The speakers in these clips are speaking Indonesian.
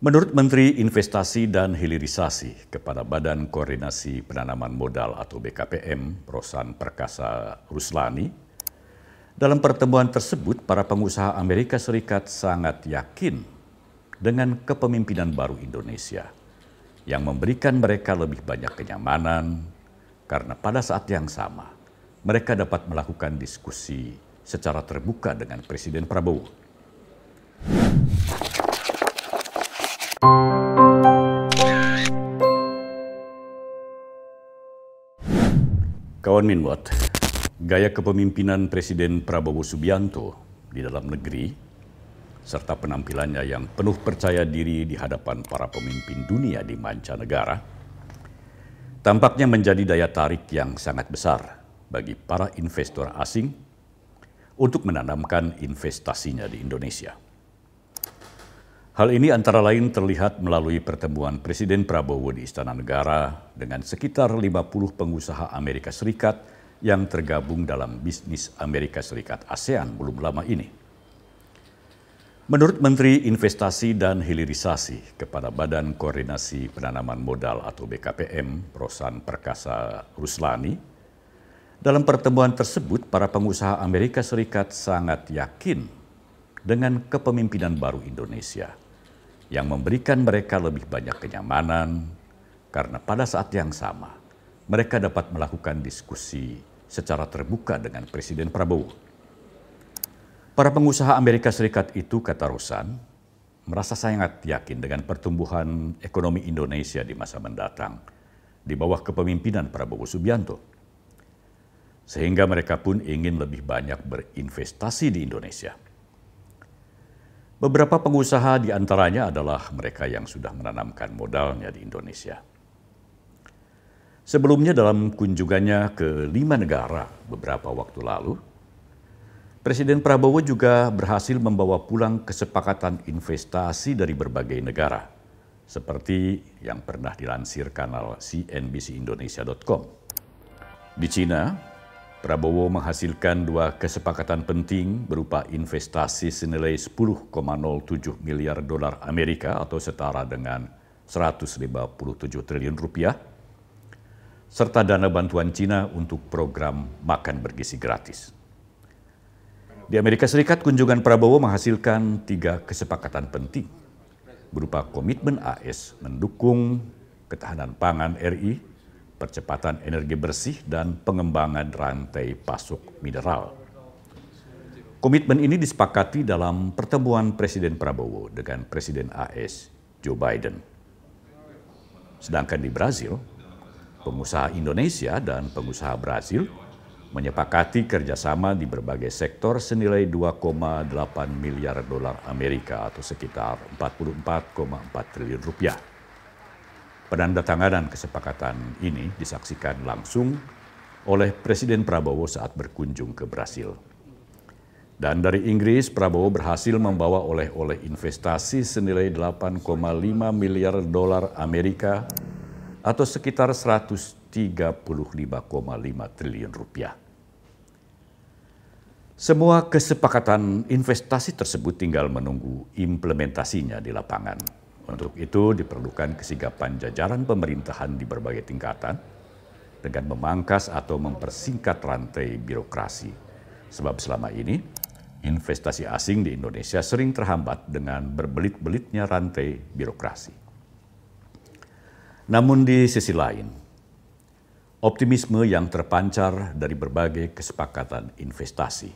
Menurut Menteri Investasi dan Hilirisasi Kepala Badan Koordinasi Penanaman Modal atau BKPM, Rosan Perkasa Ruslani, dalam pertemuan tersebut para pengusaha Amerika Serikat sangat yakin dengan kepemimpinan baru Indonesia yang memberikan mereka lebih banyak kenyamanan karena pada saat yang sama mereka dapat melakukan diskusi secara terbuka dengan Presiden Prabowo. Kawan Minwat, gaya kepemimpinan Presiden Prabowo Subianto di dalam negeri serta penampilannya yang penuh percaya diri di hadapan para pemimpin dunia di mancanegara tampaknya menjadi daya tarik yang sangat besar bagi para investor asing untuk menanamkan investasinya di Indonesia. Hal ini antara lain terlihat melalui pertemuan Presiden Prabowo di Istana Negara dengan sekitar 50 pengusaha Amerika Serikat yang tergabung dalam bisnis Amerika Serikat ASEAN belum lama ini. Menurut Menteri Investasi dan Hilirisasi Kepala Badan Koordinasi Penanaman Modal atau BKPM, Rosan Perkasa Ruslani, dalam pertemuan tersebut para pengusaha Amerika Serikat sangat yakin dengan kepemimpinan baru Indonesia yang memberikan mereka lebih banyak kenyamanan karena pada saat yang sama mereka dapat melakukan diskusi secara terbuka dengan Presiden Prabowo. Para pengusaha Amerika Serikat itu, kata Rosan, merasa sangat yakin dengan pertumbuhan ekonomi Indonesia di masa mendatang di bawah kepemimpinan Prabowo Subianto. Sehingga mereka pun ingin lebih banyak berinvestasi di Indonesia. Beberapa pengusaha di antaranya adalah mereka yang sudah menanamkan modalnya di Indonesia. Sebelumnya dalam kunjungannya ke 5 negara beberapa waktu lalu, Presiden Prabowo juga berhasil membawa pulang kesepakatan investasi dari berbagai negara, seperti yang pernah dilansir kanal cnbcindonesia.com. Di Cina, Prabowo menghasilkan 2 kesepakatan penting berupa investasi senilai 10,07 miliar dolar Amerika atau setara dengan 157 triliun rupiah, serta dana bantuan Cina untuk program makan bergizi gratis. Di Amerika Serikat, kunjungan Prabowo menghasilkan 3 kesepakatan penting berupa komitmen AS mendukung ketahanan pangan RI, percepatan energi bersih, dan pengembangan rantai pasok mineral. Komitmen ini disepakati dalam pertemuan Presiden Prabowo dengan Presiden AS Joe Biden. Sedangkan di Brazil, pengusaha Indonesia dan pengusaha Brazil menyepakati kerjasama di berbagai sektor senilai 2,8 miliar dolar Amerika atau sekitar 44,4 triliun rupiah. Penandatanganan kesepakatan ini disaksikan langsung oleh Presiden Prabowo saat berkunjung ke Brasil. Dan dari Inggris, Prabowo berhasil membawa oleh-oleh investasi senilai 8,5 miliar dolar Amerika atau sekitar 135,5 triliun rupiah. Semua kesepakatan investasi tersebut tinggal menunggu implementasinya di lapangan. Untuk itu diperlukan kesigapan jajaran pemerintahan di berbagai tingkatan dengan memangkas atau mempersingkat rantai birokrasi. Sebab selama ini investasi asing di Indonesia sering terhambat dengan berbelit-belitnya rantai birokrasi. Namun di sisi lain, optimisme yang terpancar dari berbagai kesepakatan investasi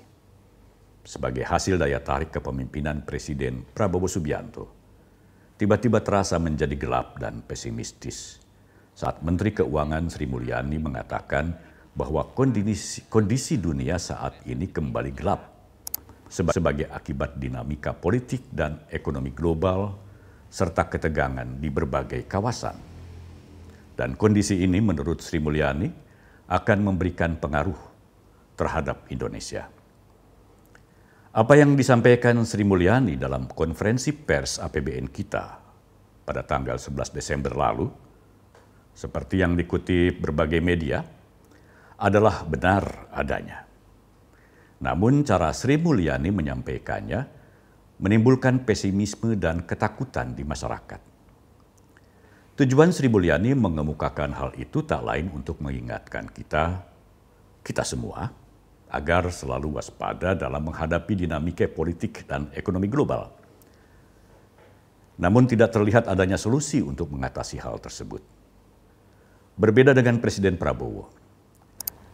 sebagai hasil daya tarik kepemimpinan Presiden Prabowo Subianto tiba-tiba terasa menjadi gelap dan pesimistis saat Menteri Keuangan Sri Mulyani mengatakan bahwa kondisi dunia saat ini kembali gelap sebagai akibat dinamika politik dan ekonomi global serta ketegangan di berbagai kawasan. Dan kondisi ini menurut Sri Mulyani akan memberikan pengaruh terhadap Indonesia. Apa yang disampaikan Sri Mulyani dalam konferensi pers APBN kita pada tanggal 11 Desember lalu, seperti yang dikutip berbagai media, adalah benar adanya. Namun cara Sri Mulyani menyampaikannya menimbulkan pesimisme dan ketakutan di masyarakat. Tujuan Sri Mulyani mengemukakan hal itu tak lain untuk mengingatkan kita semua, agar selalu waspada dalam menghadapi dinamika politik dan ekonomi global. Namun tidak terlihat adanya solusi untuk mengatasi hal tersebut. Berbeda dengan Presiden Prabowo.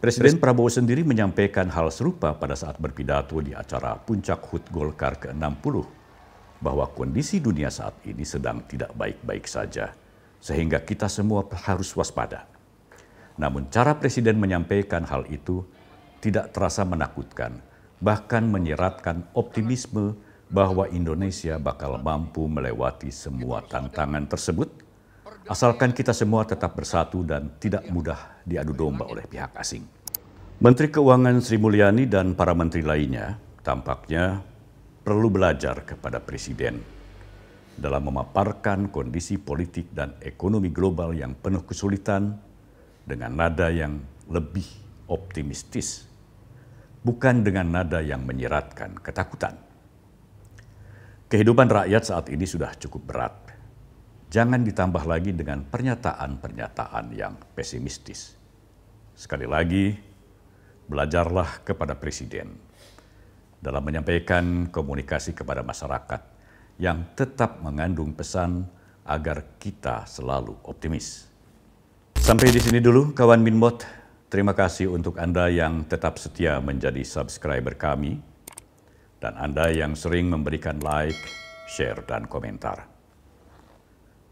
Presiden Prabowo sendiri menyampaikan hal serupa pada saat berpidato di acara Puncak HUT Golkar ke-60, bahwa kondisi dunia saat ini sedang tidak baik-baik saja, sehingga kita semua harus waspada. Namun cara Presiden menyampaikan hal itu tidak terasa menakutkan, bahkan menyeratkan optimisme bahwa Indonesia bakal mampu melewati semua tantangan tersebut, asalkan kita semua tetap bersatu dan tidak mudah diadu domba oleh pihak asing. Menteri Keuangan Sri Mulyani dan para menteri lainnya tampaknya perlu belajar kepada Presiden dalam memaparkan kondisi politik dan ekonomi global yang penuh kesulitan dengan nada yang lebih optimistis, bukan dengan nada yang menyeratkan ketakutan. Kehidupan rakyat saat ini sudah cukup berat. Jangan ditambah lagi dengan pernyataan-pernyataan yang pesimistis. Sekali lagi, belajarlah kepada Presiden dalam menyampaikan komunikasi kepada masyarakat yang tetap mengandung pesan agar kita selalu optimis. Sampai di sini dulu kawan Minmot. Terima kasih untuk Anda yang tetap setia menjadi subscriber kami dan Anda yang sering memberikan like, share, dan komentar.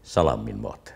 Salam Minmot.